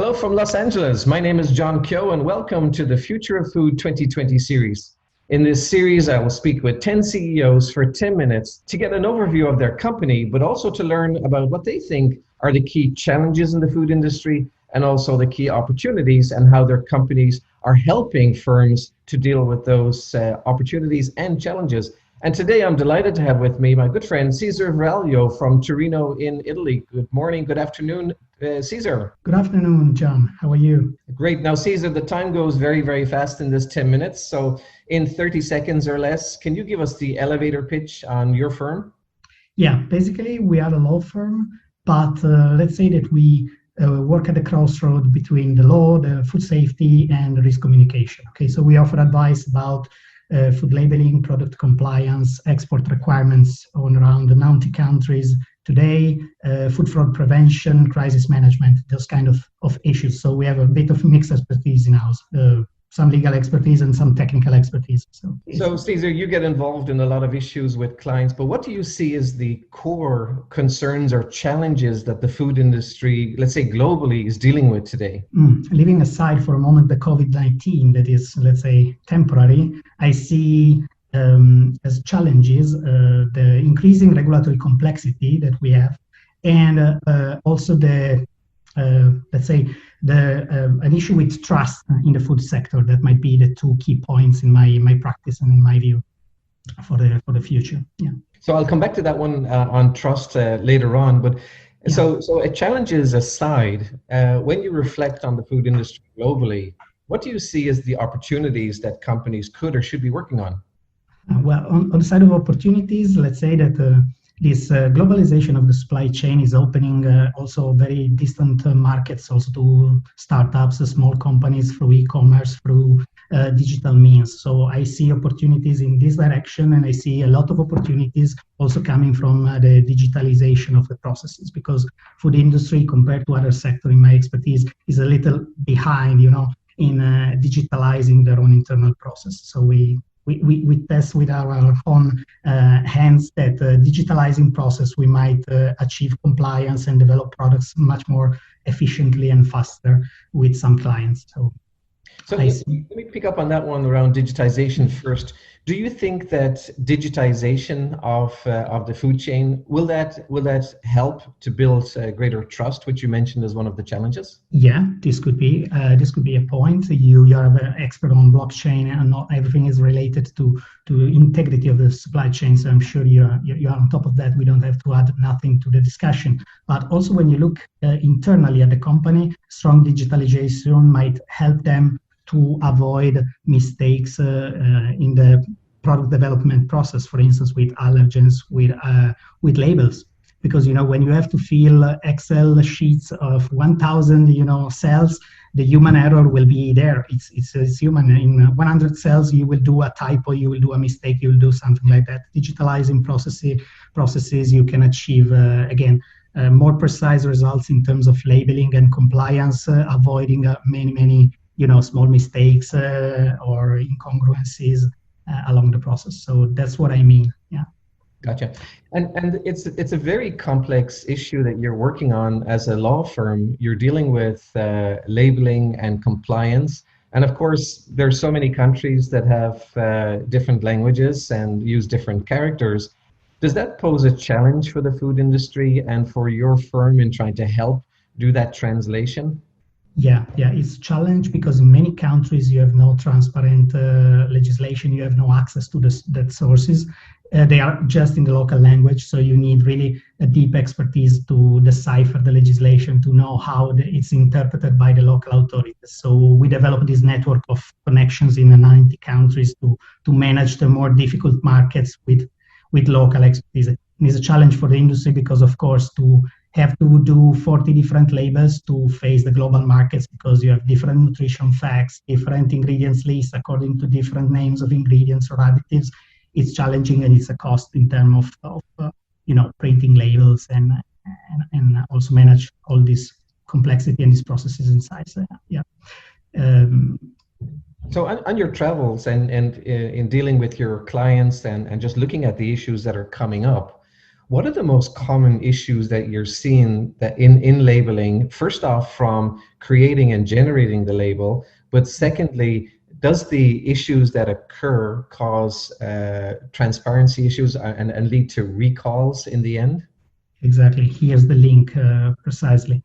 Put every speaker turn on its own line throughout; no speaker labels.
Hello from Los Angeles. My name is John Kyo, and welcome to the Future of Food 2020 series. In this series, I will speak with 10 CEOs for 10 minutes to get an overview of their company, but also to learn about what they think are the key challenges in the food industry and also the key opportunities and how their companies are helping firms to deal with those opportunities and challenges. And today I'm delighted to have with me my good friend Cesare Varallo from Torino in Italy. Good morning, good afternoon, Cesare.
Good afternoon, John. How are you?
Great. Now, Cesare, the time goes very, very fast in this 10 minutes. So in 30 seconds or less, can you give us the elevator pitch on your firm?
Yeah, basically we are a law firm, but let's say that we work at the crossroad between the law, the food safety, and risk communication. Okay, so we offer advice about food labeling, product compliance, export requirements on around 90 countries today, food fraud prevention, crisis management, those kind of issues. So we have a bit of mixed expertise in-house, some legal expertise and some technical expertise.
So Cesare, you get involved in a lot of issues with clients, but what do you see as the core concerns or challenges that the food industry, let's say globally, is dealing with today?
Leaving aside for a moment the COVID-19 that is, let's say, temporary, I see as challenges the increasing regulatory complexity that we have, and also the let's say an issue with trust in the food sector. That might be the two key points in my practice and in my view for the future. Yeah.
So I'll come back to that one on trust later on, but
Yeah.
So challenges aside, when you reflect on the food industry globally, what do you see as the opportunities that companies could or should be working on?
Well, on the side of opportunities, let's say that this globalization of the supply chain is opening also very distant markets also to startups, small companies through e-commerce, through digital means. So I see opportunities in this direction, and I see a lot of opportunities also coming from the digitalization of the processes, because food industry compared to other sectors in my expertise is a little behind, in digitalizing their own internal process. So we test with our own hands that digitalizing process, we might achieve compliance and develop products much more efficiently and faster with some clients.
So let me pick up on that one around digitization first. Do you think that digitization of the food chain will that help to build greater trust, which you mentioned as one of the challenges?
Yeah, this could be a point. You are an expert on blockchain, and not everything is related to integrity of the supply chain. So I'm sure you are on top of that. We don't have to add nothing to the discussion. But also when you look internally at the company, strong digitalization might help them to avoid mistakes in the product development process, for instance, with allergens, with labels. Because when you have to fill Excel sheets of 1,000 cells, the human error will be there. It's human. In 100 cells, you will do a typo, you will do a mistake, you will do something like that. Digitalizing processes, you can achieve again more precise results in terms of labeling and compliance, avoiding many small mistakes or incongruencies along the process. So that's what I mean. Yeah.
Gotcha. And it's a very complex issue that you're working on as a law firm. You're dealing with labeling and compliance. And of course, there's so many countries that have different languages and use different characters. Does that pose a challenge for the food industry and for your firm in trying to help do that translation?
Yeah, it's a challenge because in many countries you have no transparent legislation, you have no access to that sources. They are just in the local language, so you need really a deep expertise to decipher the legislation, to know how it's interpreted by the local authorities. So we developed this network of connections in the 90 countries to manage the more difficult markets with local expertise. And it's a challenge for the industry because, of course, to have to do 40 different labels to face the global markets, because you have different nutrition facts, different ingredients lists according to different names of ingredients or additives. It's challenging, and it's a cost in terms of printing labels and also manage all this complexity and these processes inside. So, yeah.
So on your travels and in dealing with your clients and just looking at the issues that are coming up, What are the most common issues that you're seeing that in labeling? First off, from creating and generating the label, but secondly, does the issues that occur cause transparency issues and lead to recalls in the end?
Exactly. Here's the link precisely.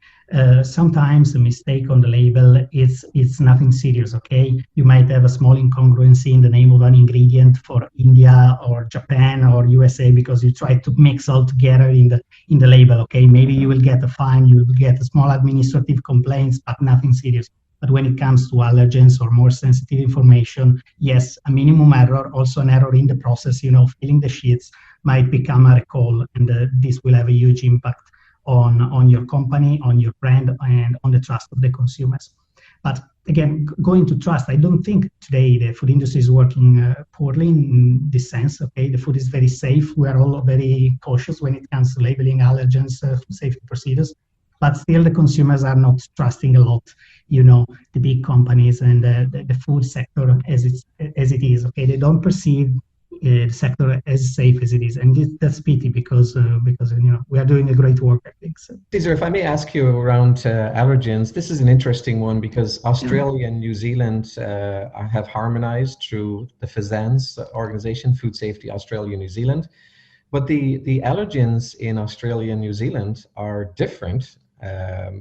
Sometimes a mistake on the label it's nothing serious. Okay, you might have a small incongruency in the name of an ingredient for India or Japan or USA because you try to mix all together in the label. Okay, maybe you will get a fine, you will get a small administrative complaints, but nothing serious. But when it comes to allergens or more sensitive information, yes, a minimum error, also an error in the process, filling the sheets might become a recall, and this will have a huge impact on your company, on your brand, and on the trust of the consumers. But again, going to trust, I don't think today the food industry is working poorly in this sense. Okay, the food is very safe. We are all very cautious when it comes to labeling allergens, food safety procedures. But still, the consumers are not trusting a lot, the big companies and the food sector as it is. Okay, they don't perceive the sector as safe as it is, and that's pity because we are doing a great work, I think. So.
Cesar, if I may ask you around allergens, this is an interesting one because Australia and New Zealand have harmonized through the FSANZ organization, Food Safety Australia New Zealand. But the allergens in Australia and New Zealand are different.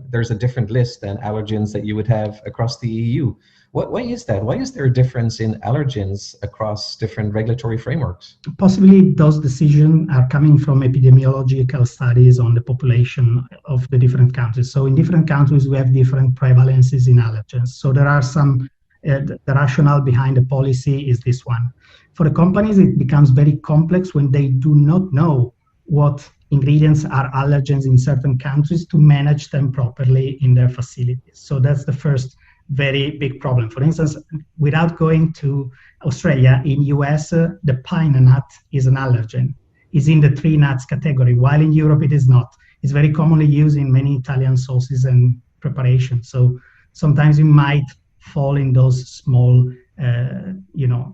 There's a different list than allergens that you would have across the EU. Why is that? Why is there a difference in allergens across different regulatory frameworks?
Possibly those decisions are coming from epidemiological studies on the population of the different countries. So in different countries, we have different prevalences in allergens. So there are some, the rationale behind the policy is this one. For the companies, it becomes very complex when they do not know what ingredients are allergens in certain countries to manage them properly in their facilities. So that's the first very big problem. For instance, without going to Australia, in US, the pine nut is an allergen. It's in the tree nuts category, while in Europe it is not. It's very commonly used in many Italian sauces and preparations. So sometimes you might fall in those small,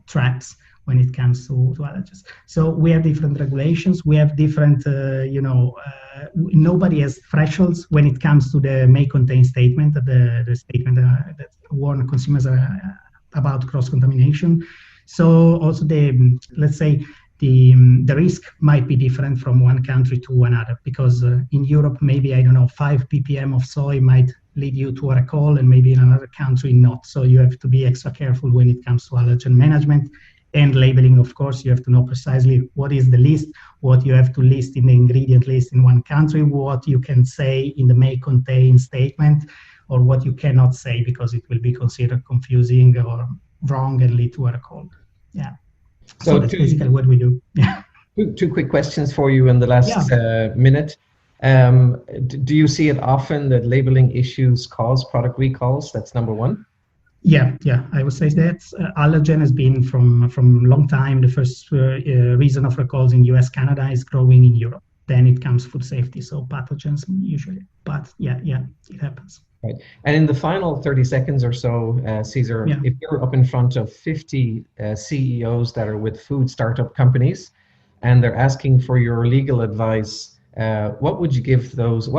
traps when it comes to allergens. So we have different regulations. We have different, nobody has thresholds when it comes to the may contain statement, the statement that warn consumers about cross-contamination. So also let's say, the risk might be different from one country to another because in Europe, maybe, I don't know, 5 ppm of soy might lead you to a recall and maybe in another country not. So you have to be extra careful when it comes to allergen management. And labeling, of course, you have to know precisely what is the list, what you have to list in the ingredient list in one country, what you can say in the may contain statement, or what you cannot say because it will be considered confusing or wrong and lead to a recall. Yeah. So that's basically what we do. Yeah.
Two quick questions for you in the last minute. Do you see it often that labeling issues cause product recalls? That's number one.
Yeah, I would say that allergen has been from a long time. The first reason of recalls in US, Canada is growing in Europe. Then it comes food safety, so pathogens usually. But yeah, it happens.
Right. And in the final 30 seconds or so, Cesar, if you're up in front of 50 CEOs that are with food startup companies and they're asking for your legal advice, what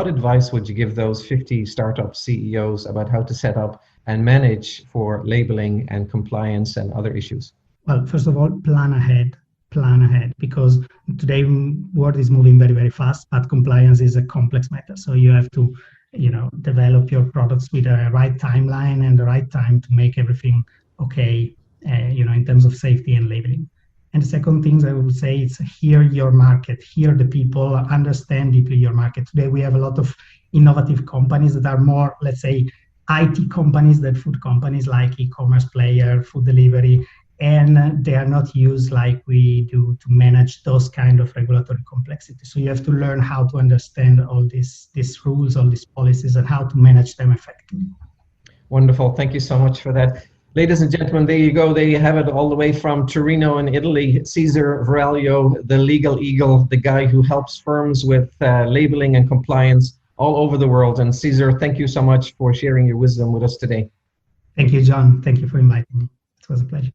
advice would you give those 50 startup CEOs about how to set up and manage for labeling and compliance and other issues?
Well, first of all, plan ahead, because today world is moving very, very fast, but compliance is a complex matter. So you have to, develop your products with the right timeline and the right time to make everything okay, in terms of safety and labeling. And the second thing I would say is hear your market, hear the people, understand deeply your market. Today we have a lot of innovative companies that are more, let's say, IT companies than food companies, like e-commerce player, food delivery, and they are not used like we do to manage those kind of regulatory complexity. So you have to learn how to understand all these rules, all these policies, and how to manage them effectively.
Wonderful. Thank you so much for that. Ladies and gentlemen, there you go. There you have it, all the way from Torino in Italy. Cesare Varallo, the legal eagle, the guy who helps firms with labeling and compliance all over the world. And Cesar, thank you so much for sharing your wisdom with us today.
Thank you, John. Thank you for inviting me. It was a pleasure.